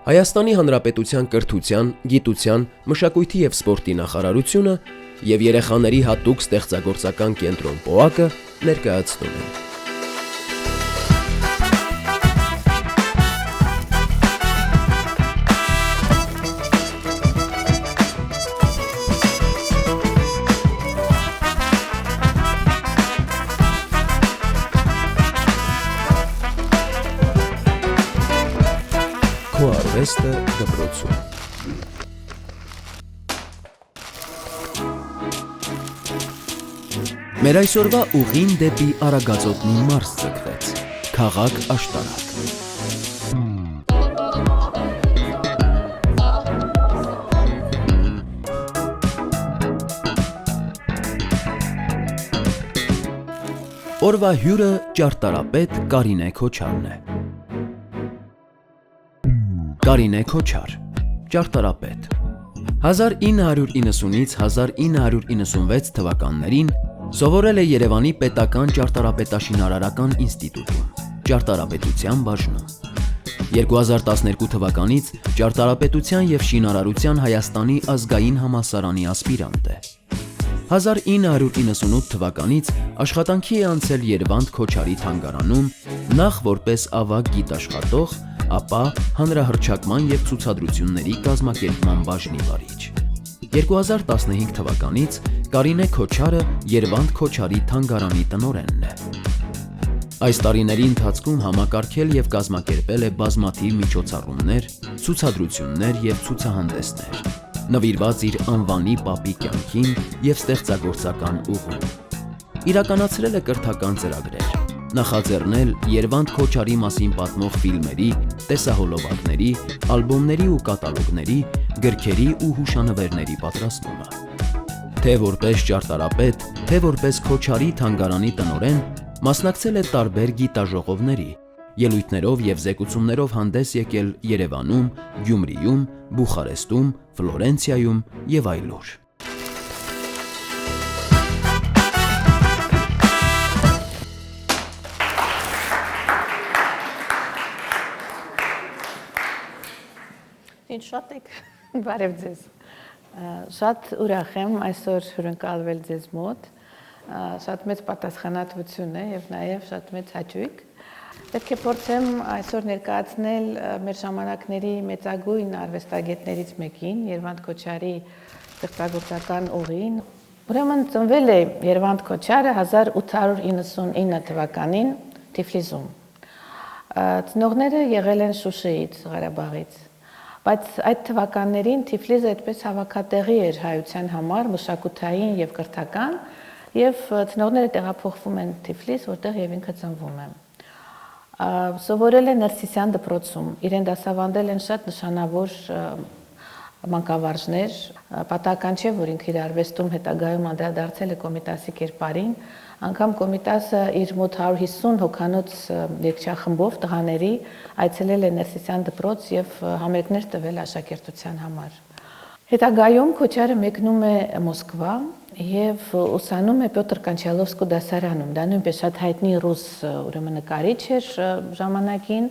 Հայաստանի Հանրապետության կրթության, գիտության, մշակույթի և սպորտի նախարարությունը և երեխաների հատուկ ստեղծագործական կենտրոն «Պոակը» ներկայացնում են։ Քո արվեստը դպրոցում։ Մեր այսօրվա ուղին դեպի Արագածոտնի մարզ ձգվեց, քաղաք աշտարակ։ Օրվա հյուրը ճարտարապետ Կարինե Քոչարն է։ Կարինե Քոչար, ճարտարապետ։ 1990-ից 1996 թվականներին սովորել է Երևանի պետական ճարտարապետաշինարարական ինստիտուտում, ճարտարապետության բաժնում։ 2012 թվականից ճարտարապետության և շինարարության Հայաստանի ազգային համալսարանի ասպիրանտ է։ 1998 թվականից աշխատանքի է անցել Երվանդ Քոչարի թանգարանում, նախ որպես ավագ գիտաշխատող, ապա հանրահռչակման և ցուցադրությունների կազմակերպման բաժնի վարիչ։ 2015 թվականից Կարինե Քոչարը Երվանդ Քոչարի թանգարանի տնօրենն է։ Այս տարիների ընթացքում համակարգել և կազմակերպել է բազմաթիվ միջոցառումներ, ցուցադրություններ և ցուցահանդեսներ, նվիրված իր անվանի պապի կյանքին և ստեղծագործական ուղուն։ Իրականացրել է կրթական ծրագրեր, նախաձեռնել Երվանդ Քոչարի մասին պատմող ֆիլմերի, տեսահոլովակների, ալբոմների ու կատալոգների, գրքերի ու հուշանվերների պատրաստումը։ Թե որպես ճարտարապետ, թե որպես Քոչարի թանգարանի տնօրեն, մասնակցել է տարբեր գիտաժողովների, ելույթներով և զեկուցումներով հանդես եկել Երևանում, Գյումրիում, Բուխարեստում, Ֆլորենցիայում և այլուր։ Ինչ շատ եք, բարև ձեզ, շատ ուրախ եմ այսօր հյուրընկալվել ձեզ մոտ, շատ մեծ պատասխանատվություն է և նաև շատ մեծ հաճույք։ Պետք է փորձեմ այսօր ներկայացնել մեր ժամանակների մեծագույն արվեստագետներից մեկին, Երվանդ Քոչարի ստեղծագործական ուղին։ Ուրեմն ծնվել է Երվանդ Քոչարը 1899 թվականին Թիֆլիսում։ Ծնողները եղել են Շուշիից, Ղարաբաղից։ Բայց այդ թվականներին Թիֆլիսը այդպես հավաքատեղի էր հայության համար, մշակութային և կրթական, և ծնողները տեղափոխվում են Թիֆլիս, որտեղ և ինքը ծնվում է։ Սովորել է Ներսիսյան դպրոցում, իրեն դասավանդել են շատ նշանավոր մանկավարժներ, պատահական չէ, որ ինքը իր արվեստում հետագայում անդրադարձել է Կոմիտասի կերպարին, անգամ Կոմիտասը իր մոտ 150 հոգանոց երգչախմբով տղաների այցելել է Ներսիսյան դպրոց և համերգներ տվել աշակերտության համար։ Հետագայում Քոչարը մեկնում է Մոսկվա և ուսանում է Պյոտր Կանչալովսկու դասարանում, դա նույնպես շատ հայտնի ռուս նկարիչ էր ժամանակին,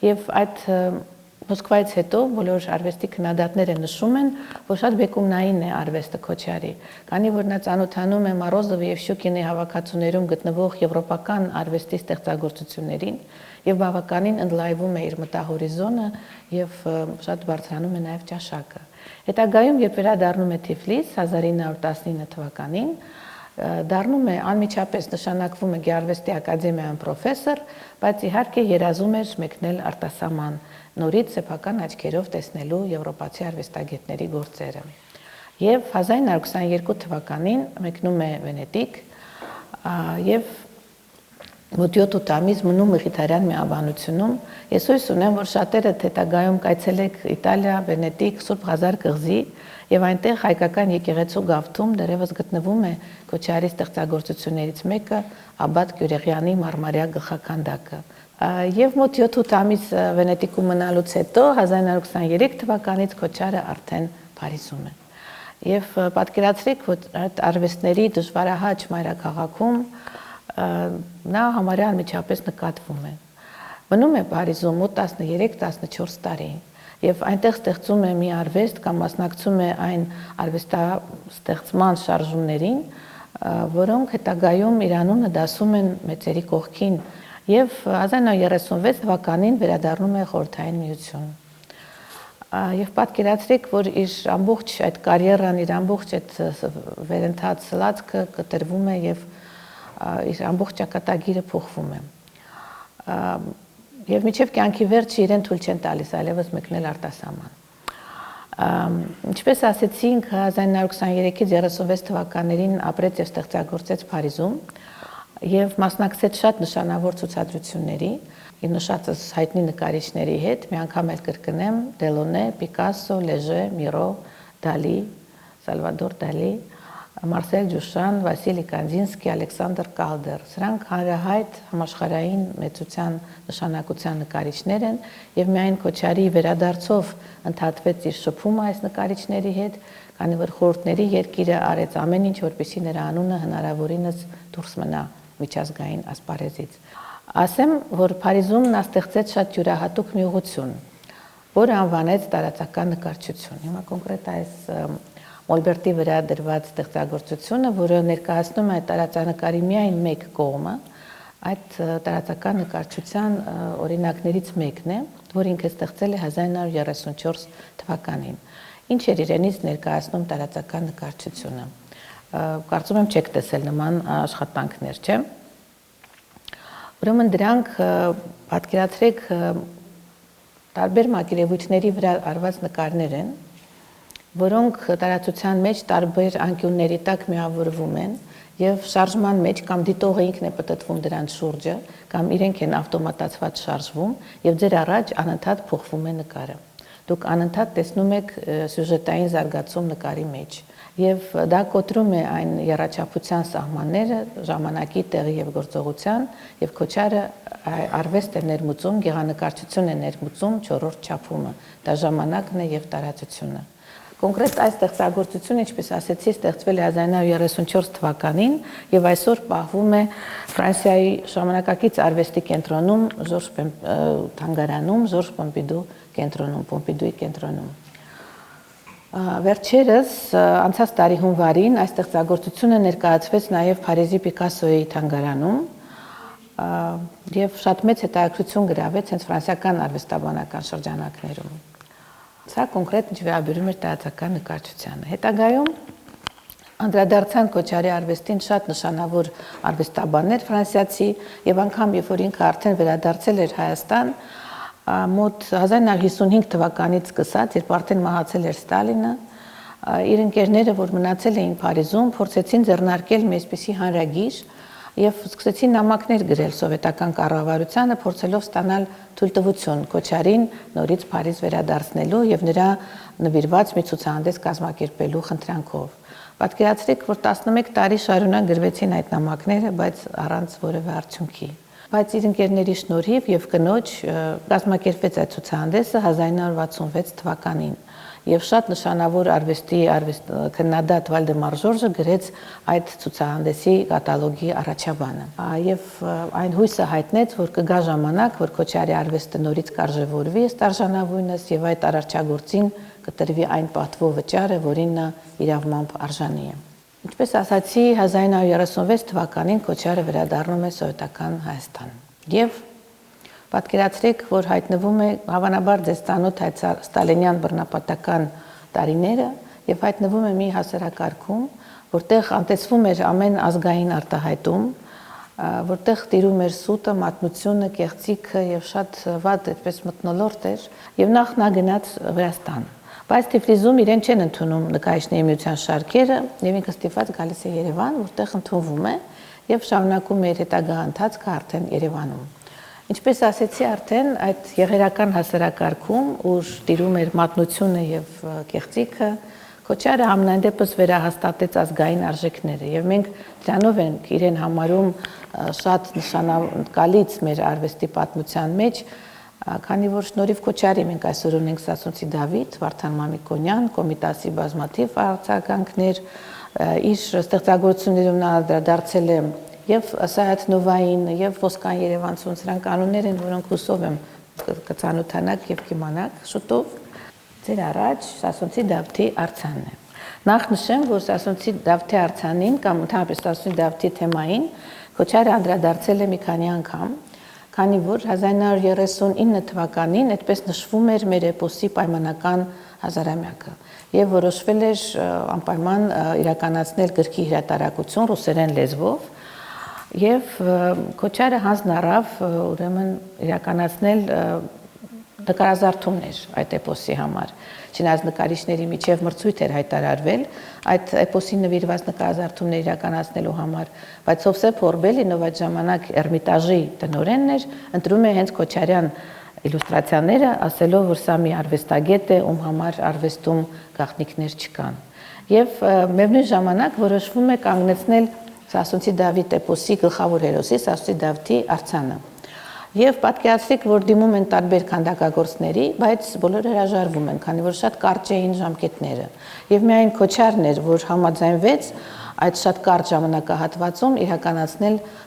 և այդ Մոսկվայից հետո բոլոր արվեստի քննադատները նշում են, որ շատ բեկումնային է արվեստը Քոչարի, քանի որ նա ծանոթանում է Մորոզովի և Շյուկինի հավաքածուներում գտնվող եվրոպական արվեստի ստեղծագործություններին և բավականին ընդլայնվում է իր մտահորիզոնը և շատ բարձրանում է նաև ճաշակը։ Հետագայում, երբ վերադառնում է Թիֆլիս 1919 թվականին, դառնում է անմիջապես նշանակվում է Գեղարվեստի ակադեմիայում պրոֆեսոր, բայց իհարկե երազում էր մեկնել արտասահման, նորից սեփական աչքերով տեսնելու եվրոպացի արվեստագետների գործերը։ Եվ 1922 թվականին մեկնում է Վենետիկ և մոտ 7 ամիս մնում Մխիթարյան միաբանությունում։ Ես հույս ունեմ, որ շատերը հետագայում կայցելեք Իտալիա, Վենետիկ, Սուրբ Ղազար կղզի և այնտեղ հայկական եկեղեցու գավթում դեռևս գտնվում է Քոչարի ստեղծագործություններից մեկը Աբբատ Գյուրեղյանի մարմարյա գլխաքանդակը։ Եվ մոտ 7 ամիս Վենետիկում մնալուց հետո 1923 թվականից Քոչարը արդեն Փարիզում է։ Եվ պատկերացրեք, որ այդ արվեստների դժվարահաճ մայրաքաղաքում նա համարյա անմիջապես նկատվում է։ Մնում է Փարիզում մոտ 13-14 տարի Եվ այնտեղ ստեղծում է մի արվեստ կամ մասնակցում է այն արվեստաստեղծման շարժումներին, որոնք հետագայում իր անունը դասում են մեծերի կողքին եւ 1936 թվականին վերադառնում է Խորհրդային Միություն։ Եվ պատկերացրեք, որ իր ամբողջ այդ կարիերան, իր ամբողջ այդ վերընթաց լացքը կտրվում է եւ իր ամբողջ ճակատագիրը փոխվում է։ Եվ միջև կյանքի վերջը իրեն թույլ չեն տալիս այլևս մեկնել արտասահման։ Ինչպես ասեցինք, 1923-ից 36 թվականներին ապրեց եւ ստեղծագործեց Փարիզում եւ մասնակցեց շատ նշանավոր ցուցադրությունների, իր նշածս հայտնի նկարիչների հետ, մի անգամ էլ կրկնեմ, Դելոնե, Պիկասո, Լեժե, Միրո, Դալի, Սալվադոր Դալի, Մարսել Ջուշան, Վասիլի Կանդինսկի, Ալեքսանդր Կալդեր։ Սրանք հանրահայտ համաշխարհային մեծության նշանակության նկարիչներ են եւ միայն Քոչարի վերադարձով ընդհատվեց իր շփումը այս նկարիչների հետ, քանի որ խորհուրդների երկիրը արեց ամեն ինչ, որպեսզի նրա անունը հնարավորինս դուրս մնա միջազգային ասպարեզից։ Ասեմ, որ Փարիզում նա ստեղծեց շատ յուրահատուկ մի ուղղություն, որը անվանեց տարածական նկարչություն։ Հիմա կոնկրետ այս Մոլբերտի վրա դրված ստեղծագործությունը, որը ներկայացնում է տարածանկարի միայն մեկ կողմը, այդ տարածական նկարչության օրինակներից մեկն է, որ ինքը ստեղծել է 1934 թվականին։ Ինչ էր իրենից ներկայացնում տարածական նկարչությունը։ Կարծում եմ չեք տեսել նման աշխատանքներ, չէ՞։ Ուրեմն դրանք պատկերացրեք տարբեր մակերևույթների վրա արված նկարներ են, որոնք տարածության մեջ տարբեր անկյունների տակ միավորվում են եւ շարժման մեջ կամ դիտողը ինքն է պտտվում դրանց շուրջը կամ իրենք են ավտոմատացված շարժվում եւ ձեր առաջ անընդհատ փոխվում է նկարը։ Դուք անընդհատ տեսնում եք սյուժետային զարգացում նկարի մեջ եւ դա կոտրում է այն եռաչափության սահմանները ժամանակի, տեղի եւ գործողության եւ Քոչարը արվեստ է ներմուծում, գեղանկարչություն է ներմուծում 4-րդ չափումը, դա ժամանակն է եւ տարածությունը։ Կոնկրետ այս ստեղծագործությունը, ինչպես ասեցի, ստեղծվել է 1934 թվականին եւ այսօր պահվում է Ֆրանսիայի ժամանակակից արվեստի կենտրոնում, թանգարանում, Ժորժ Պոմպիդու կենտրոնում, Պոմպիդուի կենտրոնում։ Վերջերս անցած տարի հունվարին այս ստեղծագործությունը ներկայացվեց նաեւ Փարիզի Պիկասոյի թանգարանում եւ շատ մեծ հետաքրքրություն գրավեց հենց ֆրանսիական արվեստաբանական շրջանակներում։ Սա կոնկրետ ինչ վերաբերում էր տարածական նկարչությանը։ Հետագայում անդրադարձան Քոչարի արվեստին շատ նշանավոր արվեստաբաններ ֆրանսիացի եւ անգամ երբ որ ինքը արդեն վերադարձել էր Հայաստան, մոտ 1955 թվականից սկսած, երբ արդեն մահացել էր Ստալինը, իր ընկերները, որ մնացել էին Փարիզում, փորձեցին ձեռնարկել մի այսպիսի հանրագիր եւ սկսեցին նամակներ գրել սովետական կառավարությանը, փորձելով ստանալ թույլտվություն Քոչարին նորից Փարիզ վերադարձնելու եւ նրա նվիրված մի ցուցահանդես կազմակերպելու խնդրանքով։ Պատկերացրեք, որ 11 տարի շարունակ գրվեցին այդ նամակները, բայց առանց որևէ արդյունքի։ Բայց իր ընկերների շնորհիվ եւ կնոջ կազմակերպվեց այդ ցուցահանդեսը 1966 թվականին եւ շատ նշանավոր արվեստի քննադատ Վալդեմար Ժորժը գրեց այդ ցուցահանդեսի կատալոգի առաջաբանը եւ այն հույսը հայտնեց, որ կգա ժամանակ, որ Քոչարի արվեստը նորից կարժևորվի ըստ արժանավույնս եւ այդ արարչագործին կտրվի այն պատվո վճարը, որին նա իրավամբ արժանի է։ Ինչպես ասացի, 1936 թվականին Քոչարը վերադառնում է սովետական Հայաստան եւ պատկերացրեք, որ հայտնվում է հավանաբար ձեզ ծանոթ այդ ստալինյան բռնապետական տարիները եւ հայտնվում է մի հասարակարգում, որտեղ անտեսվում էր ամեն ազգային արտահայտում, որտեղ տիրում էր սուտը, մատնությունը, կեղծիքը եւ շատ վատ այդպես մթնոլորտ էր եւ նա գնաց Վրաստան։ Բայց Թիֆլիսում իրեն չեն ընդունում նկարիչների միության շարքերը եւ ինքը ստիպված գալիս է Երևան, որտեղ ընդունվում է եւ շարունակում է իր հետագա ընթացքը արդեն Երևանում։ Ինչպես ասեցի արդեն, այդ եղերական հասարակարգում, ուր տիրում էր մատնությունը եւ կեղծիքը, Քոչարը համենայն դեպս վերահաստատեց ազգային արժեքները եւ մենք դրանով ենք իրեն համարում շատ նշանակալից մեր արվեստի պատմության մեջ, քանի որ շնորհիվ Քոչարի մենք այսօր ունենք Սասունցի Դավիթ, Վարդան Մամիկոնյան, Կոմիտասի բազմաթիվ արձագանքներ, իր ստեղծագործություններում նա անդրադարձել է եւ Սայաթ Նովային եւ Ոսկան Երևանցուն, սրանք կանոններ են, որոնք հուսով եմ կծանոթանաք եւ կիմանաք շուտով ձեր առաջ Սասունցի Դավթի արձանն է։ Նախ նշեմ, որ Սասունցի Դավթի արձանին կամ ընդհանրապես Սասունցի Դավթի թեմային Քոչարը անդրադարձել է մի քանի անգամ, քանի որ 1939 թվականին այդպես նշվում էր մեր էպոսի պայմանական հազարամյակը եւ որոշվել էր անպայման իրականացնել գրքի հրատարակություն ռուսերեն լեզվով եւ Քոչարը հանձն առավ ուրեմն իրականացնել նկարազարդումներ այդ էպոսի համար։ Չնայած նկարիչների միջև մրցույթ էր հայտարարվել այդ էպոսին նվիրված նկարազարդումներ իրականացնելու համար, բայց Հովսեփ Օրբելին, ով այդ ժամանակ Էրմիտաժի տնօրենն էր, ընտրում է հենց Քոչարյան իլյուստրացիաները, ասելով, որ սա մի արվեստագետ է, ում համար արվեստում գաղտնիքներ չկան։ Եվ միևնույն ժամանակ որոշվում է կանգնեցնել Սասունցի Դավթի էպոսի գլխավոր հերոսի Սասունցի Դավթի արձանը։ Եվ պատկերացրեք, որ դիմում են տարբեր քանդակագործների, բայց բոլորը հրաժարվում են, քանի որ շատ կարճ էին ժամկետները։ Եւ միայն Քոչարն էր, որ համաձայնվեց այդ շատ կարճ ժամանակահատվածում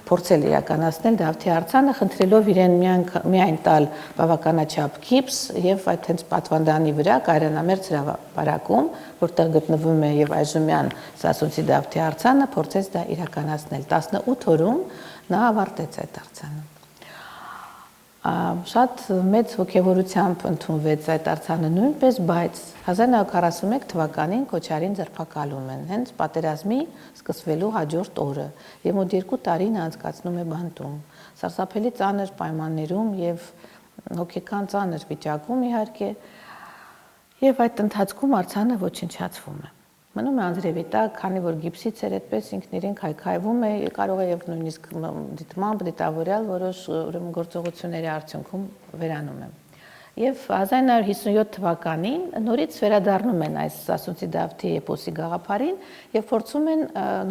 փորձել իրականացնել Դավթի արձանը, խնդրելով իրեն միայն տալ բավականաչափ գիպս եւ այդ հենց պատվանդանի վրա կայարանամերձ հրապարակում, որտեղ գտնվում է եւ այժմյան Սասունցի Դավթի արձանը, փորձեց դա իրականացնել։ 18 օրում նա ավարտեց այդ արձանը։ Շատ մեծ ոգևորությամբ ընդունվեց այդ արձանը նույնպես, բայց 1941 թվականին Քոչարին ձերբակալում են հենց պատերազմի սկսվելու հաջորդ օրը եւ մոտ 2 տարի նա անցկացնում է բանտում սարսափելի ծանր պայմաններում եւ հոգեկան ծանր վիճակում իհարկե եւ այդ ընթացքում արձանը ոչնչացվում է մնում է անձրևի տակ, քանի որ գիպսից էր այդպես ինքն իրեն քայքայվում է, կարող է եւ նույնիսկ դիտմամբ դիտավորյալ որոշ ուրեմն գործողությունների արդյունքում վերանում է։ Եվ 1957 թվականին նորից վերադառնում են այս Սասունցի Դավթի էպոսի գաղափարին եւ փորձում են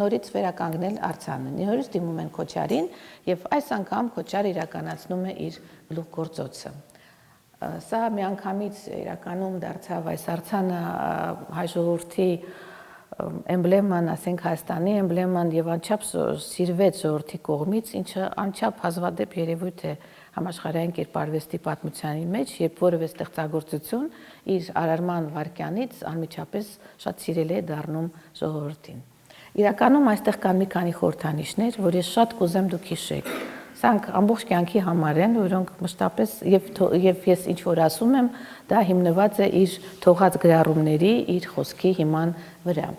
նորից վերականգնել արձանը։ Նորից դիմում են Քոչարին եւ այս անգամ Քոչարը իրականացնում է իր գլուխգործոցը։ Սա միանգամից իրականում դարձավ այս արձանը հայ ժողովրդի էմբլեման, ասենք Հայաստանի էմբլեման եւ անչափ սիրվեց ժողովրդի կողմից, ինչը անչափ հազվադեպ երևույթ է համաշխարհային կերպարվեստի պատմության մեջ, երբ որևէ ստեղծագործություն իր արարման վայրկյանից անմիջապես շատ սիրելի է դառնում ժողովրդին։ Իրականում այստեղ կան մի քանի խորհրդանիշներ, որ ես շատ կուզեմ դուք հիշեք։ Սրանք ամբողջ կյանքի համար են, որոնք մշտապես եւ ես ինչ որ ասում եմ, դա հիմնված է իր թողած գրառումների, իր խոսքի հիման վրա։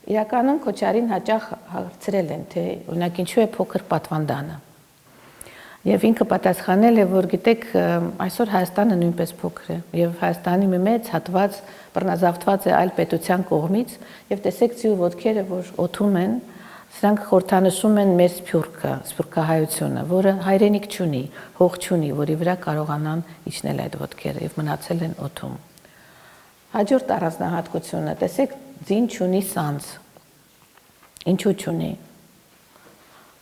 Իրականում Քոչարին հաճախ հարցրել են, թե օրինակ ինչու է փոքր պատվանդանը։ Եվ ինքը պատասխանել է, որ գիտեք, այսօր Հայաստանը նույնպես փոքր է եւ Հայաստանի մի մեծ հատված բռնազավթված է այլ պետության կողմից եւ տեսեք ձիու ոտքերը, որ օթում են, սրանք խորհրդանշում են մեր սփյուռքահայությունը, որը հայրենիք չունի, հող չունի, որի վրա կարողանան իջնել այդ ոտքերը եւ մնացել են օթում։ Հաջորդ առանձնահատկությունը, տեսեք, ձին չունի սանձ։ Ինչու չունի։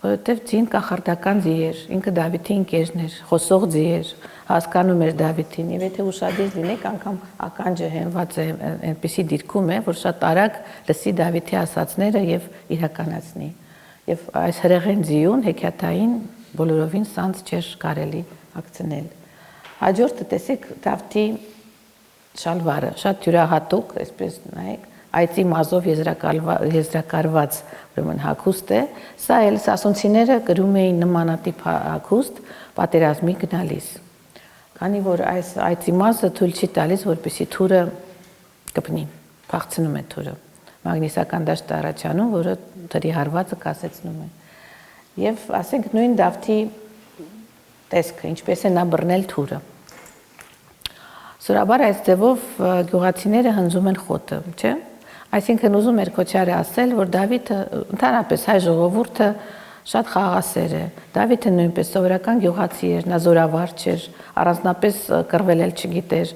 Որովհետև ձին կախարդական ձի էր, ինքը Դավիթի ընկերն էր, խոսող ձի էր, հասկանում էր Դավիթին, եւ եթե ուշադիր լինեք, անգամ ականջը հենված է այնպիսի դիրքում է, որ շատ արագ լսի Դավիթի ասածները եւ իրականացնի։ Եվ այս հրեղեն ձիուն հեքիաթային բոլորովին սանձ չէր կարելի ակցնել։ Հաջորդը տեսեք Դավթի շալվարը, շատ յուրահատուկ, այսպես նայեք, այծի մազով եզրակարված ուրեմն հագուստ է, սա էլ սասունցիները կրում էին նմանատիպ հագուստ պատերազմի գնալիս։ Քանի որ այս այծի մազը թույլ չի տալիս, որպեսզի թուրը կպնի, փախցնում է թուրը։ Մագնիսական դաշտ առաջանում, որը թրի հարվածը կասեցնում է։ Եվ ասենք նույն Դավթի տեսքը, ինչպես է նա բռնել թուրը։ Սորաբար այս ձևով գյուղացիները հնձում են խոտը, չէ՞։ Այսինքն ուզում էր Քոչարը ասել, որ Դավիթը, ընդհանրապես հայ ժողովուրդը շատ խաղաղասեր է։ Դավիթը նույնպես սովորական գյուղացի էր, նա զորավար չէր, առանձնապես կռվել էլ չգիտեր,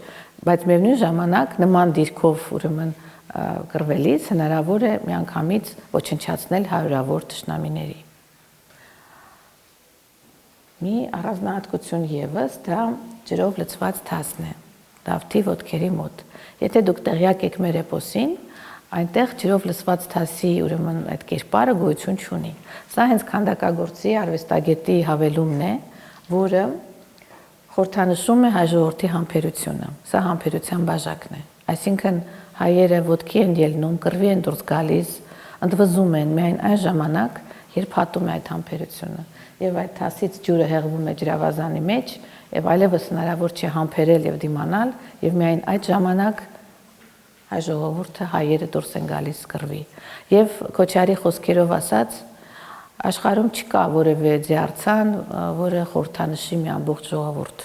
բայց միևնույն ժամանակ նման դիրքով ուրեմն կռվելիս հնարավոր է միանգամից ոչնչացնել հարյուրավոր թշնամիների։ Մի առանձնահատկություն եւս դա ջրով լցված թասն է, Դավթի ոտքերի մոտ։ Եթե դուք տեղյակ եք մեր էպոսին, այնտեղ ջրով լցված թասի ուրեմն այդ կերպարը գոյություն չունի։ Սա հենց քանդակագործի արվեստագետի հավելումն է, որը խորհրդանշում է հայ ժողովրդի համբերությունը։ Սա համբերության բաժակն է։ Այսինքն հայերը ոտքի են ելնում, կռվի են դուրս գալիս, ընդվզում են միայն այն ժամանակ, երբ հատում է այդ համբերությունը։ Եվ այդ հասից ջուրը հեղվում է ջրավազանի մեջ, եւ այլևս հնարավոր չէ համբերել եւ դիմանալ, եւ միայն այդ ժամանակ հայ ժողովուրդը հայերը դուրս են գալիս կռվի։ Եվ Քոչարի խոսքերով ասած, աշխարհում չկա որևէ ձիարձան, որը խորհրդանշի մի ամբողջ ժողովուրդ։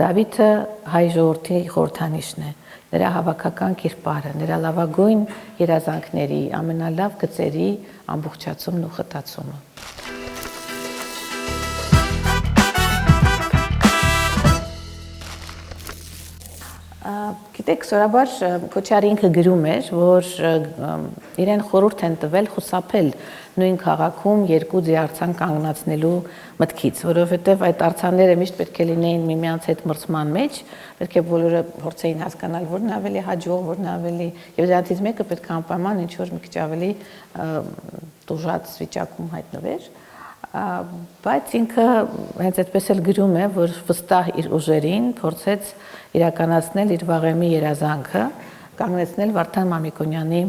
Դավիթը հայ ժողովրդի խորհրդանիշն է, նրա հավաքական կերպարը, նրա լավագույն երազանքների, ամենալավ գծերի ամբողջացումն ու խտացումը։ Գիտեք, սովորաբար Քոչարը ինքը գրում էր, որ իրեն խորհուրդ են տվել խուսափել նույն քաղաքում երկու ձիարձան կանգնացնելու մտքից, որովհետև այդ արձանները միշտ պետք է լինեին միմյանց հետ մրցման մեջ, պետք է բոլորը փորձեին հասկանալ, որն ավելի հաջող, որն ավելի, եւ դրանից մեկը պետք է անպայման ինչ որ մի քիչ ավելի տուժած վիճակում հայտնվեր, բայց ինքը հենց այդպես էլ գրում է, որ վստահ իր ուժերին փորձեց իրականացնել իր վաղեմի երազանքը, կանգնեցնել Վարդան Մամիկոնյանի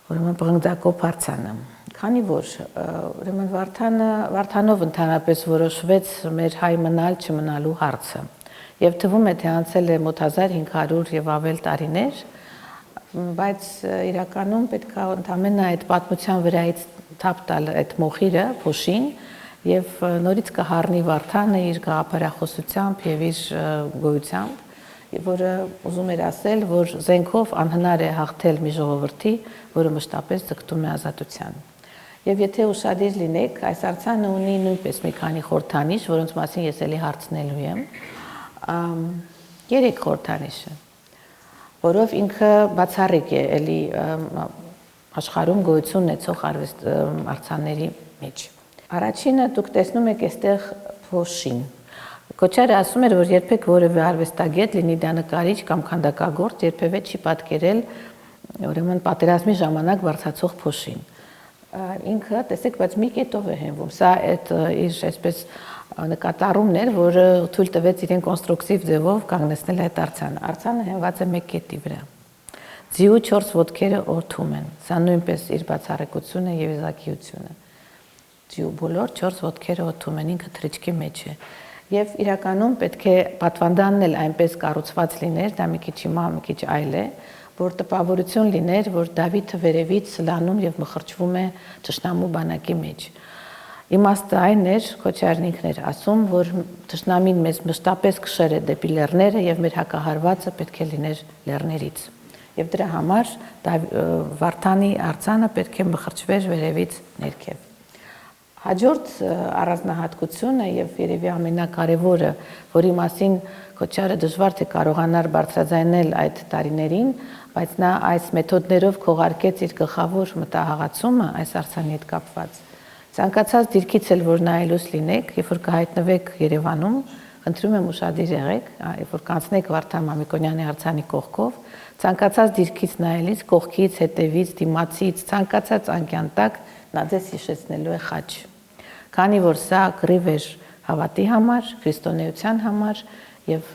ուրեմն պղնձակոպ արձանը։ Քանի որ ուրեմն Վարդանով ընդհանրապես որոշվեց մեր հայ մնալ չմնալու հարցը, եւ թվում է թե անցել է մոտ 1500 եւ ավել տարիներ, բայց իրականում պետք է ընդամենը այդ պատմության վրայից թափ տալ այդ մոխիրը, փոշին, եւ նորից կհառնի Վարդանը իր գաղափարախոսությամբ եւ իր գոյությամբ, որը ուզում էր ասել, որ զենքով անհնար է հաղթել մի ժողովրդի, որը մշտապես ձգտում է ազատության։ Եվ եթե ուշադիր լինեք, այս արձանը ունի նույնպես մի քանի խորհրդանիշ, որոնց մասին ես էլի հարցնելու եմ։ 3 խորհրդանիշը, որով ինքը բացառիկ է էլի աշխարհում գոյություն ունեցող արձանների մեջ։ Առաջինը դուք տեսնում եք այստեղ փոշին։ Քոչարը ասում էր, որ երբեք որևէ արվեստագետ, լինի դա նկարիչ կամ քանդակագործ, երբևէ չի պատկերել ուրեմն պատերազմի ժամանակ բարձրացող փոշին։ Ինքը, տեսեք, բայց մի կետով է հենվում։ Սա այդ իր այսպես նկատառումն էր, որը թույլ տվեց իրեն կոնստրուկտիվ ձևով կանգնեցնել այդ արձանը։ Արձանը հենված է մեկ կետի վրա։ Ձիու 4 ոտքերը օրթում են։ Սա նույնպես իր բացառիկությունը եւ իզակիությունը։ Ձիու բոլոր 4 ոտքերը օթում են, ինքը թրիչքի մեջ է։ Եվ իրականում պետք է պատվանդանն էլ այնպես կառուցված լիներ, դա մի քիչ հիմա, մի քիչ այլ է, որ տպավորություն լիներ, որ Դավիթը վերևից լանում եւ մխրճվում է ճշնամու բանակի մեջ։ Իմաստը այն էր, Քոչարն ինքն էր ասում, որ ճշնամին մեզ մշտապես քշեր է դեպի լեռները եւ մեր հակահարվածը պետք է լիներ լեռներից։ Եվ դրա համար Վարդանի արձանը պետք է մխրճվեր վերևից ներքև։ Հաջորդ առանձնահատկությունը եւ երևի ամենակարևորը, որի մասին Քոչարը դժվար թե կարողանար բարձրաձայնել այդ տարիներին, բայց նա այս մեթոդներով քողարկեց իր գլխավոր մտահղացումը այս արձանի հետ կապված։ Ցանկացած դիրքից էլ որ նայելուց լինեք, երբ որ կհայտնվեք Երևանում, խնդրում եմ ուշադիր եղեք, երբ որ կանցնեք Վարդան Մամիկոնյանի արձանի կողքով, ցանկացած դիրքից նայելիս, կողքից, հետևից, դիմացից, ցանկացած անկյան տակ նա ձեզ հիշեցնելու է խաչ։ Քանի որ սա կռիվ էր հավատի համար, քրիստոնեության համար եւ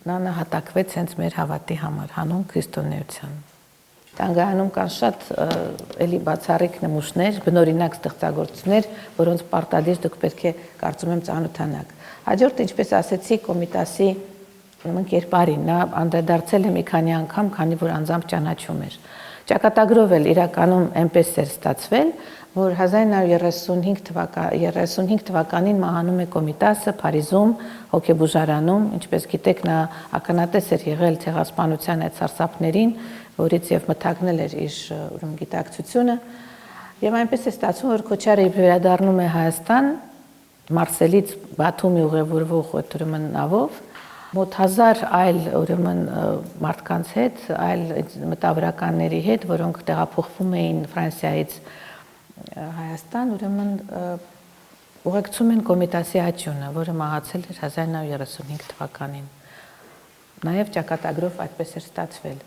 նա նահատակվեց հենց մեր հավատի համար, հանուն քրիստոնեության։ Տանգայանում կան շատ էլի բացառիկ նմուշներ, բնօրինակ ստեղծագործություններ, որոնց պարտադիր դուք պետք է կարծում եմ ծանոթանաք։ Հաջորդը, ինչպես ասեցի, Կոմիտասի կերպարին, նա անդրադարձել է մի քանի անգամ, քանի որ անձամբ ճանաչում էր։ Ճակատագրով էլ իրականում այնպես էր ստացվել, որ 1935 թվականին մահանում է Կոմիտասը Փարիզում, հոգեբուժարանում, ինչպես գիտեք, նա ականատես էր եղել ցեղասպանության այդ սարսափներին, որից եւ մթագնել էր իր գիտակցությունը, եւ այնպես է ստացվում, որ Քոչարը վերադառնում է Հայաստան, Մարսելից Բաթումի ուղևորվող ուրեմն նավով, մոտ 1000 այլ ուրեմն մարդկանց հետ, այլ մտավորականների հետ, որոնք տեղափոխվում էին Ֆրանսիայից Հայաստան, ուրեմն ուղեկցում են Կոմիտասի աճյունը, որը մահացել էր 1935 թվականին։ Նաև ճակատագրով այդպես էր ստացվել։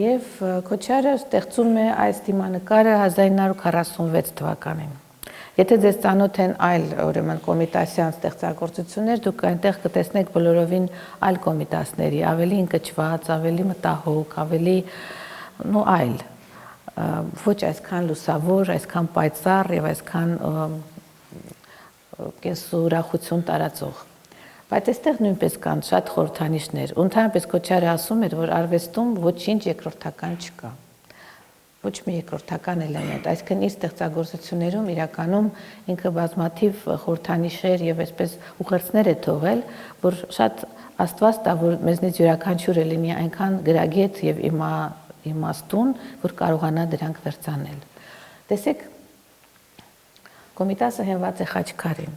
Եվ Քոչարը ստեղծում է այս դիմանկարը 1946 թվականին։ Եթե ձեզ ծանոթ են այլ ուրեմն կոմիտասյան ստեղծագործություններ, դուք այնտեղ կտեսնեք բոլորովին այլ կոմիտասների, ավելի ընկճված, ավելի մտահոգ, ավելի այլ, ոչ այսքան լուսավոր, այսքան պայծառ եւ այսքան կենսուրախություն տարածող։ Բայց այստեղ նույնպես կան շատ խորհրդանիշներ։ Ընդհանրապես Քոչարը ասում էր, որ արվեստում ոչինչ երկրորդական չկա։ Ոչ մի երկրորդական էլեմենտ, այսինքն իր ստեղծագործություններում իրականում ինքը բազմաթիվ խորհրդանիշեր եւ այսպես ուղերձներ է թողել, որ շատ աստված տա, որ մեզնից յուրաքանչյուրը լինի այնքան գրագետ եւ իմաստուն, որ կարողանա դրանք վերցանել։ Տեսեք, Կոմիտասը հենված է Խաչքարին։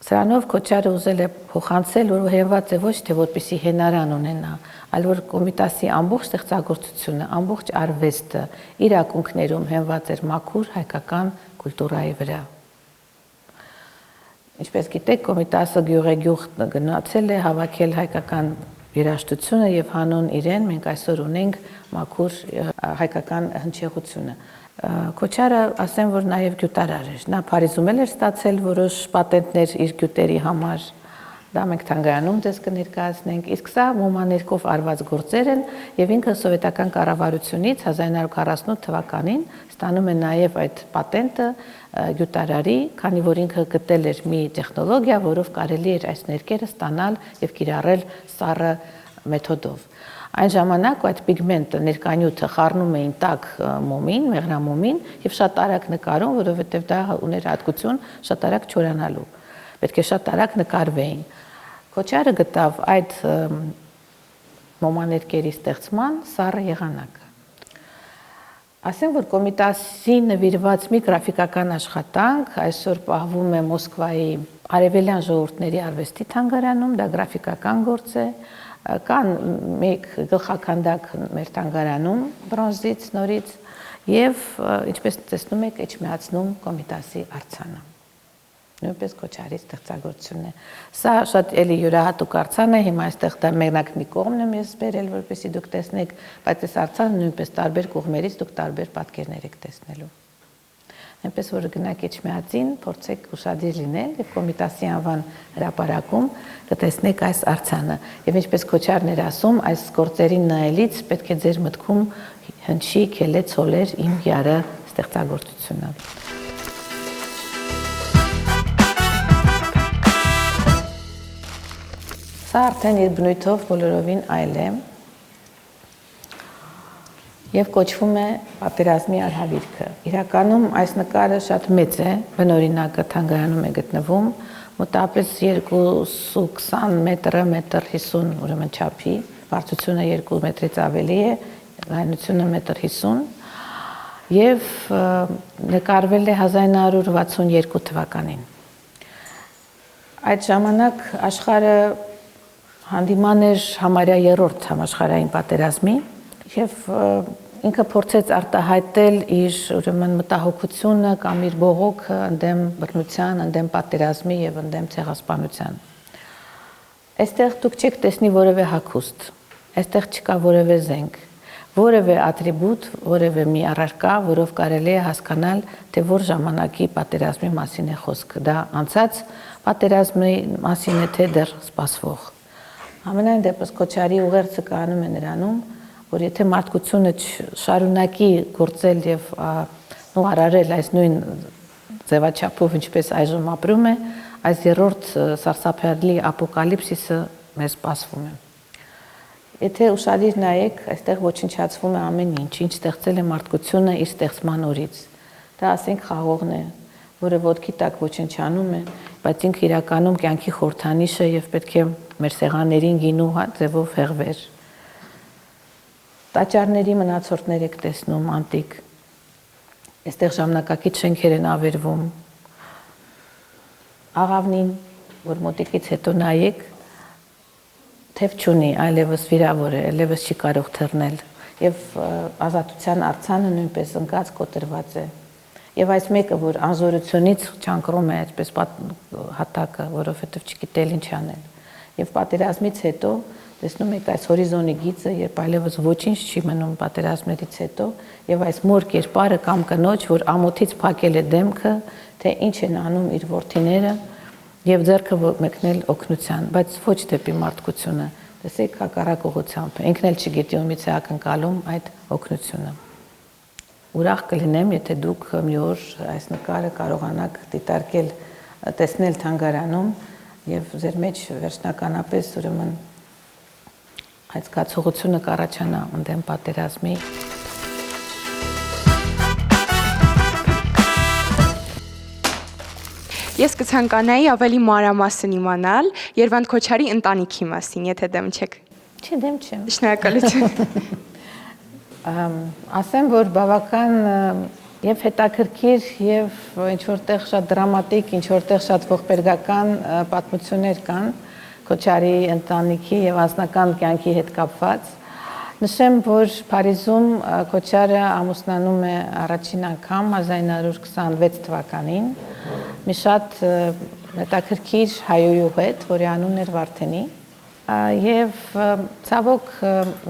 Սրանով Քոչարը ուզել է փոխանցել, որ հենված է ոչ թե որպեսի հենարան ունենա, այլ որ Կոմիտասի ամբողջ ստեղծագործությունը, ամբողջ արվեստը իր ակունքներում հենված էր մաքուր հայկական կուլտուրայի վրա։ Ինչպես գիտեք, Կոմիտասը գյուղեգյուղ գնացել է, հավաքել հայկական երաժշտությունը եւ հանուն իրեն մենք այսօր ունենք մաքուր հայկական հնչեղությունը։ Քոչարը ասեմ, որ նաև գյուտարար էր։ Նա Փարիզում էր ստացել որոշ պատենտներ իր գյուտերի համար։ Դա մենք թանգարանում դες կներկայացնենք, իսկ սա մոմաներկով արված գործեր են եւ ինքը սովետական կառավարությունից 1948 թվականին ստանում է նաև այդ պատենտը գյուտարարի, քանի որ ինքը գտել էր մի տեխնոլոգիա, որով կարելի էր այս ներկերը ստանալ եւ կիրառել սառը մեթոդով։ Այն ժամանակ այդ պիգմենտը ներկանյութը խառնում էին տաք մոմին, մեղրամոմին եւ շատ արագ նկարում, որովհետեւ դա ուներ հատկություն շատ արագ չորանալու։ Պետք է շատ արագ նկարվեին։ Քոչարը գտավ այդ մոմաներկերի ստեղծման սառը եղանակը։ Ասեմ, որ Կոմիտասի նվիրված մի գրաֆիկական աշխատանք այսօր պահվում է Մոսկվայի Արևելյան ժողովուրդների արվեստի թանգարանում, դա գրաֆիկական գործ է։ Կան մեկ գլխաքանդակ մեր թանգարանում բրոնզից նորից եւ ինչպես տեսնում եք էջմիածնում Կոմիտասի արձանը նույնպես Քոչարի ստեղծագործությունն է սա շատ էլի յուրահատուկ արձան է հիմա այստեղ դա մենակ մի կողմն եմ ես բերել որպեսզի դուք տեսնեք բայց այս արձանը նույնպես տարբեր կողմերից դուք տարբեր պատկերներ եք տեսնելու այնպես որ գնաք Էջմիածին, փորձեք ուշադիր լինել եւ Կոմիտասի անվան հրապարակում կտեսնեք այս արձանը։ Եվ ինչպես Քոչարն էր ասում, այս գործերին նայելից պետք է ձեր մտքում հնչի քելե ցոլեր իմ յարը ստեղծագործությունը։ Սա արդեն իր բնույթով բոլորովին այլ է։ Եվ կոչվում է պատերազմի արհավիրքը։ Իրականում այս նկարը շատ մեծ է, բնօրինակը թանգարանում է գտնվում, մոտավորապես 2.20 մետրը, 1.50 ուրեմն չափի, բարձրությունը 2 մետրից ավելի է, լայնությունը 1.50 եւ նկարվել է 1962 թվականին։ Այդ ժամանակ աշխարհը հանդիման էր համարյա 3-րդ համաշխարհային պատերազմի եւ ինքը փորձեց արտահայտել իր ուրեմն մտահոգությունը կամ իր բողոքը ընդդեմ բռնության, ընդդեմ պատերազմի եւ ընդդեմ ցեղասպանության։ Այստեղ դուք չեք տեսնի որևէ հագուստ, այստեղ չկա որևէ զենք, որևէ ատրիբուտ, որևէ մի առարկա, որով կարելի է հասկանալ, թե որ ժամանակի պատերազմի մասին է խոսքը։ Դա անցած պատերազմի մասին է, թե դեռ սպասվող։ Ամենայն դեպս Քոչարի ուղերձը կանում է նրանում, որ եթե մարդկությունը շարունակի գործել եւ նորարարել այս նույն ձևաչափով, ինչպես այժմ ապրում է, այս 3-րդ սարսափելի ապոկալիպսիսը մեզ սպասվում է։ Եթե ուշադիր նայեք, այստեղ ոչնչացվում է ամեն ինչ, ինչ ստեղծել է մարդկությունը իր ստեղծման օրից։ Դա ասենք խաղողն է, որը ոտքի տակ ոչնչանում է, բայց ինքը իրականում կյանքի խորհրդանիշ է եւ պետք է մեր սեղաններին գինու ձևով հեղվեր։ Տաճարների մնացորդներ եք տեսնում անտիկ։ Այստեղ ժամանակակից շենքեր են ավերվում։ Աղավնին, որ մոտիկից հետո նայեք, թև չունի, այլևս վիրավոր է, այլևս չի կարող թռնել։ Եվ ազատության արձանը նույնպես ընկած կոտրված է։ Եվ այս մեկը, որ անզորությունից չանկրում է այդպես հատակը, որովհետև չգիտել ինչ անել։ Եվ պատերազմից հետո տեսնում եք այս հորիզոնի գիծը, երբ այլևս ոչինչ չի մնում պատերազմներից հետո, եւ այս մոր կերպարը կամ կնոջ, որ ամոթից փակել է դեմքը, թե ինչ են անում իր որդիները եւ ձեռքը մեկնել օգնության, բայց ոչ դեպի մարդկությունը։ Տեսեք հակառակ ուղղությամբ, ինքն էլ չգիտի ումից է ակնկալում այդ օգնությունը։ Ուրախ կլինեմ, եթե դուք մի օր այս նկարը կարողանաք դիտարկել, տեսնել թանգարանում եւ ձեր մեջ վերջնականապես ուրեմն այդ զգացողությունը կառաջանա ընդդեմ պատերազմի։ Ես կցանկանայի ավելի մանրամասն իմանալ Երվանդ Քոչարի ընտանիքի մասին, եթե դեմ չեք։ Չի, դեմ չեմ։ Շնորհակալություն։ Ասեմ, որ բավական եւ հետաքրքիր եւ ինչ որտեղ շատ դրամատիկ, ինչ որտեղ շատ ողբերգական պատմություններ կան Քոչարի ընտանիքի եւ անձնական կյանքի հետ կապված։ Նշեմ, որ Փարիզում Քոչարը ամուսնանում է առաջին անգամ 1926 թվականին մի շատ հետաքրքիր հայոյու հետ, որի անունն էր Վարդենի, եւ ցավոք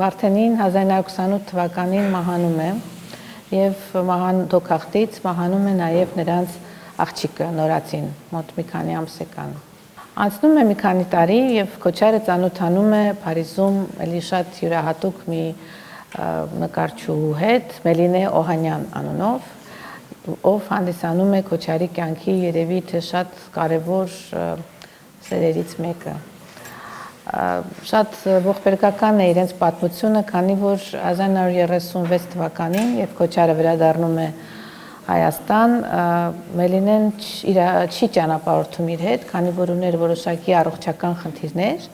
Վարդենին 1928 թվականին մահանում է եւ դոքախտից մահանում է նաեւ նրանց աղջիկը Նորածին, մոտ մի քանի ամսեկան։ Անցնում է մի քանի տարի եւ Քոչարը ծանոթանում է Փարիզում էլի շատ յուրահատուկ մի նկարչուհու հետ, Մելինե Օհանյան անունով, ով հանդիսանում է Քոչարի կյանքի երևի թե շատ կարևոր սերերից մեկը։ Շատ ողբերգական է իրենց պատմությունը, քանի որ 1936 թվականին, երբ Քոչարը վերադառնում է Հայաստան, Մելինեն չի ճանապարհորդում իր հետ, քանի որ ուներ որոշակի առողջական խնդիրներ,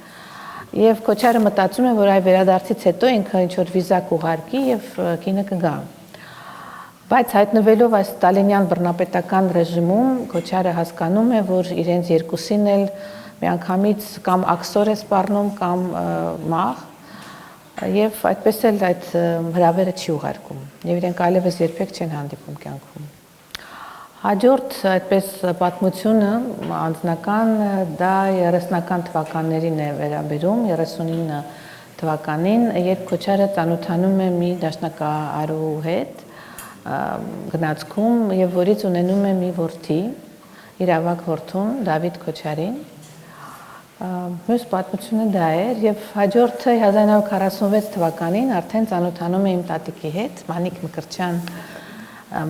եւ Քոչարը մտածում է, որ այ վերադարձից հետո ինքը ինչ որ վիզա կուղարկի եւ կինը կգա։ Բայց հայտնվելով այս ստալինյան բռնապետական ռեժիմում, Քոչարը հասկանում է, որ իրենց երկուսին էլ միանգամից կամ աքսոր է սպառնում կամ մահ, եւ այդպես էլ այդ հրավերը չի ուղարկում եւ իրենք այլևս երբեք չեն հանդիպում կյանքում։ Հաջորդ այդպես պատմությունը անձնական դա 30-ական թվականներին է վերաբերում, 39 թվականին, երբ Քոչարը ծանոթանում է մի դաշնակահարու հետ գնացքում եւ որից ունենում է մի որդի, իր ավագ որդուն Դավիթ Քոչարին։ Մյուս պատմությունը դա էր եւ հաջորդը 1946 թվականին արդեն ծանոթանում է իմ տատիկի հետ, Մանիկ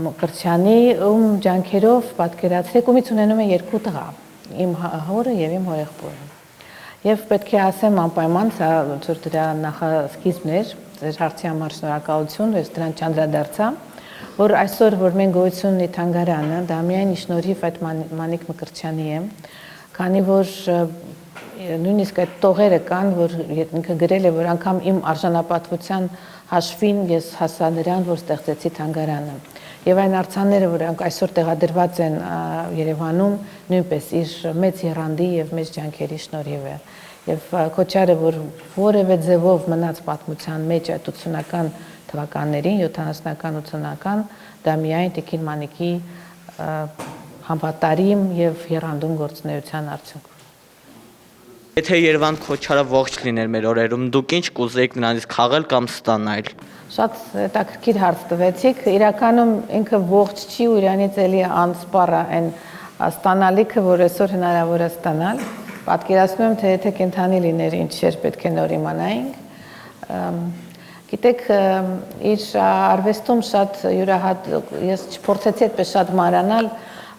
Մկրտչյանի, ում ջանքերով պատկերացրեք, ումից ունենում է երկու տղա, իմ հորը եւ իմ հորեղբորը։ Եվ պետք է ասեմ անպայման, սա որ դրա նախասկիզբն էր, ձեր հարցի համար շնորհակալություն, ես դրան չանդրադարձա, որ այսօր որ մենք գոյություն ունի թանգարանը, դա միայն շնորհիվ այդ Մանիկ Մկրտչյանի է, քանի որ նույնիսկ այդ տողերը կան, որ ինքը գրել է, որ անգամ իմ արժանապատվության հաշվին ես հասա նրան, որ ստեղծեցի թանգարանը։ Եվ այն արձանները, որոնք այսօր տեղադրված են Երևանում, նույնպես իր մեծ եռանդի եւ մեծ ջանքերի շնորհիվ է։ Եվ Քոչարը, որ որևէ ձևով մնաց պատմության մեջ այդ 80-ական թվականներին, 70-ական, 80-ական, դա միայն Տիկին Մանիկի համատարիմ եւ եռանդուն գործունեության արդյունք։ Եթե Երվանդ Քոչարը ողջ լիներ մեր օրերում, դուք ինչ կուզեիք նրանից քաղել կամ ստանալ։ Շատ հետաքրքիր հարց տվեցիք։ Իրականում ինքը ողջ չի ու իրանից էլի անսպառ է այն ստանալիքը, որ այսօր հնարավոր է ստանալ։ Պատկերացնում եմ, թե եթե կենթանի լիներ, ինչեր պետք է նոր իմանայինք։ Գիտեք, իր արվեստում շատ յուրահատուկ, ես չփորձեցի այդպես շատ մանրանալ,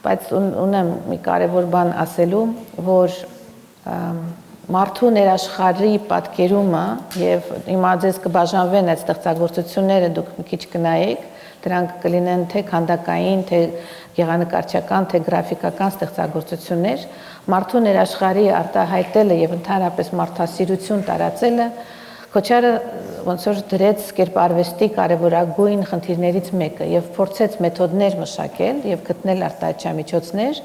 բայց ունեմ մի կարևոր բան ասելու, որ մարդու ներաշխարհի պատկերումը եւ հիմա ձեզ կբաժանվեն այդ ստեղծագործությունները, դուք մի քիչ կնայեք, դրանք կլինեն թե քանդակային, թե գեղանկարչական, թե գրաֆիկական ստեղծագործություններ, մարդու ներաշխարհի արտահայտելը եւ ընդհանրապես մարդասիրություն տարածելը Քոչարը ոնց որ դրեց կերպարվեստի կարևորագույն խնդիրներից մեկը եւ փորձեց մեթոդներ մշակել եւ գտնել արտահայտչամիջոցներ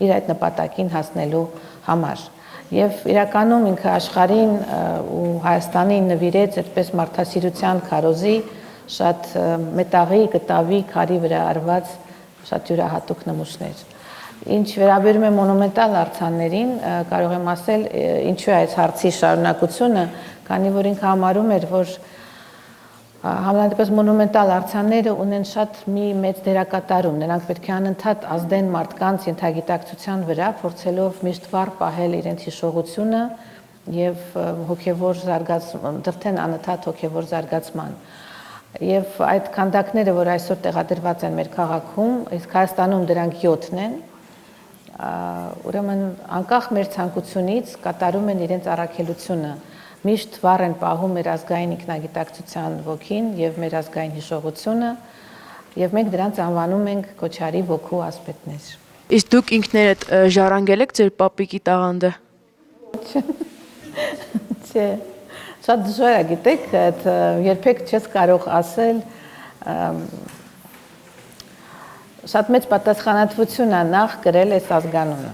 իր այդ նպատակին հասնելու համար։ Եվ իրականում ինքը աշխարհին ու Հայաստանին նվիրեց այդպես մարդասիրության քարոզի շատ մետաղի, կտավի, քարի վրա արված շատ յուրահատուկ նմուշներ։ Ինչ վերաբերում է մոնումենտալ արձաններին, կարող եմ ասել, ինչու է այս հարցի շարունակությունը, քանի որ ինքը համարում էր, որ համենայնպես մոնումենտալ արձանները ունեն շատ մի մեծ դերակատարում, նրանք պետք է անընդհատ ազդեն մարդկանց ենթագիտակցության վրա, փորձելով միշտ վառ պահել իրենց հիշողությունը եւ հոգեվոր զարգացման, դրթեն անընդհատ հոգեվոր զարգացման։ Եվ այդ քանդակները, որ այսօր տեղադրված են մեր քաղաքում, իսկ Հայաստանում դրանք 7-ն են, ուրեմն անկախ մեր ցանկությունից կատարում են իրենց առաքելությունը, միշտ վառ են պահում մեր ազգային ինքնագիտակցության ոգին եւ մեր ազգային հիշողությունը, եւ մենք դրանց անվանում ենք Քոչարի ոգու ասպետներ։ Իսկ դուք ինքներդ ժառանգել եք ձեր պապիկի տաղանդը։ Չէ, շատ դժվար է, գիտեք, երբեք չես կարող ասել, շատ մեծ պատասխանատվություն է նախ կրել այս ազգանունը,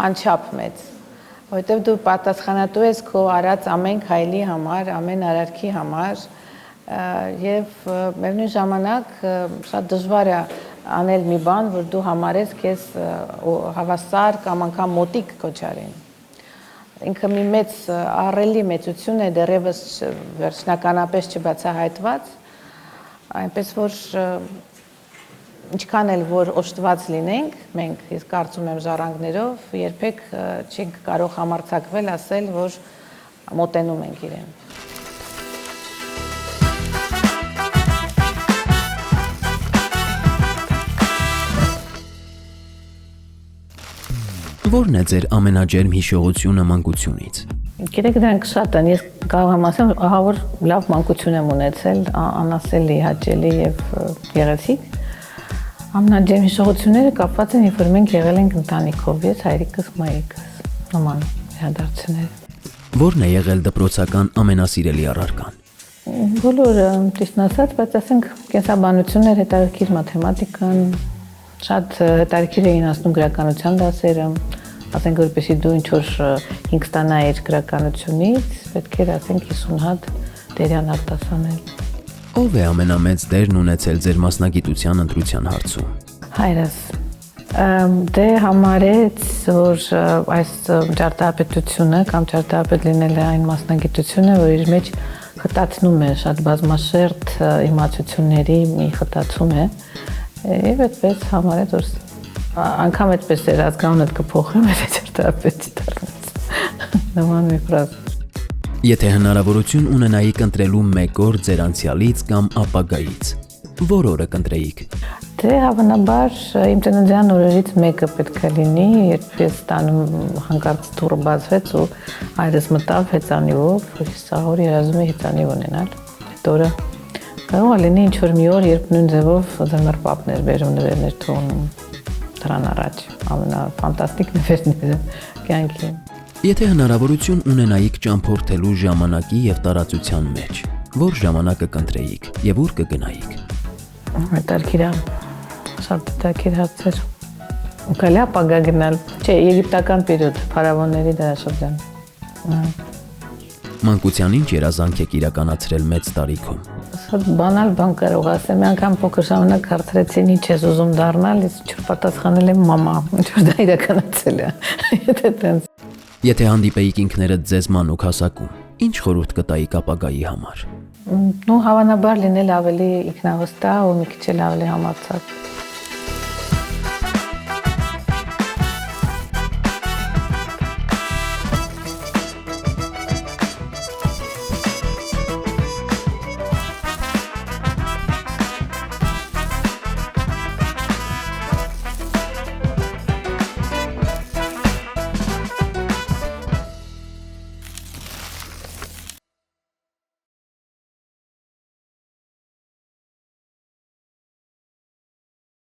անչափ մեծ, որովհետև դու պատասխանատու ես քո արած ամեն քայլի համար, ամեն արարքի համար եւ միևնույն ժամանակ շատ դժվար է անել մի բան, որ դու համարես քեզ հավասար կամ անգամ մոտիկ Քոչարին։ Ինքը մի մեծ ահռելի մեծություն է դեռևս վերջնականապես չբացահայտված, այնպես որ ինչքան էլ որ օժտված լինենք, մենք, ես կարծում եմ ժառանգներով, երբեք չենք կարող համարձակվել ասել, որ մոտենում ենք իրեն։ Որն է ձեր ամենաջերմ հիշողությունը մանկությունից։ Գիտեք, դրանք շատ են, ես կարող եմ ասեմ, ահա որ լավ մանկություն եմ ունեցել, անասելի, հաճելի եւ գեղեցիկ։ Ամենաջերմ հիշողությունները կապված են, երբ որ մենք եղել ենք ընտանիքով, ես, հայրիկս, մայրիկս, նման իրադարձությունները։ Որն է եղել դպրոցական ամենասիրելի առարկան։ Բոլորը, ճիշտ ասած, բայց ասենք կենսաբանություններ, հետաքրքիր մաթեմատիկան, շատ հետաքրքիր էին ասնում գրականության դասերը, ասենք որպեսզի դու ինչ որ 5 ստանայիր գրականությունից, պետք էր ասենք 50 հատ դերյան արտասանել։ Ով է ամենամեծ դերն ունեցել ձեր մասնագիտության ընտրության հարցում։ Հայրս դե համարեց, որ այս ճարտարապետությունը կամ ճարտարապետ լինելը այն մասնագիտությունը, որ իր մեջ խտացնում է շատ բազմաշերտ իմացությունների մի խտացում է, եւ այդպես համարեց, որ անգամ այդպես էր ազգանունդ կփոխեմ, եթե ճարտարապետ դառնաս։ Նման մի ֆրազ։ Եթե հնարավորություն ունենայիք ընտրելու մեկ օր ձեր անցյալից կամ ապագայից, որ օրը կընտրեիք։ Դե հավանաբար իմ ծննդյան օրերից մեկը պետք է լինի, երբ ես տանում հանկարծ դուռը բացվեց ու այրս մտավ հեծանիվով, սաղոր երազում է հեծանիվ ունենալ։ Այդ օրը կարող է լինի ինչ-որ մի օր, երբ նույն ձևով ձմեռ պապներ բերում նվերներ թողնում դրան առաջ, ամենաֆանտաստիկ նվերները կյանքի։ Եթե հնարավորություն ունենայիք ճամփորդելու ժամանակի եւ տարածության մեջ, որ ժամանակը կընտրեիք եւ ուր կգնայիք։ Հետաքրքիր է, շատ հետաքրքիր հարցեր։ Կարելի է ապագա գնալ։ Չէ, եգիպտական պերիոդ, փարավոնների դարաշրջան։ Մանկության ինչ երազանք եք իրականացրել մեծ տարիքում։ Շատ բանալ բան կարող ասեմ, մի անգամ փոքր ժամանակ հարցրեցին ինչ ես ուզում դառնալ, ես չպատասխանել եմ մամա, ինչ որ դա իրականացել է։ Եթե տենց։ Եթե հանդիպեիք ինքներդ ձեզ մանուկ հասակում, ինչ խորհուրդ կտայիք ապագայի համար։ Նու հավանաբար լինել ավելի ինքնավստահ ու մի քիչ ավելի համարձակ։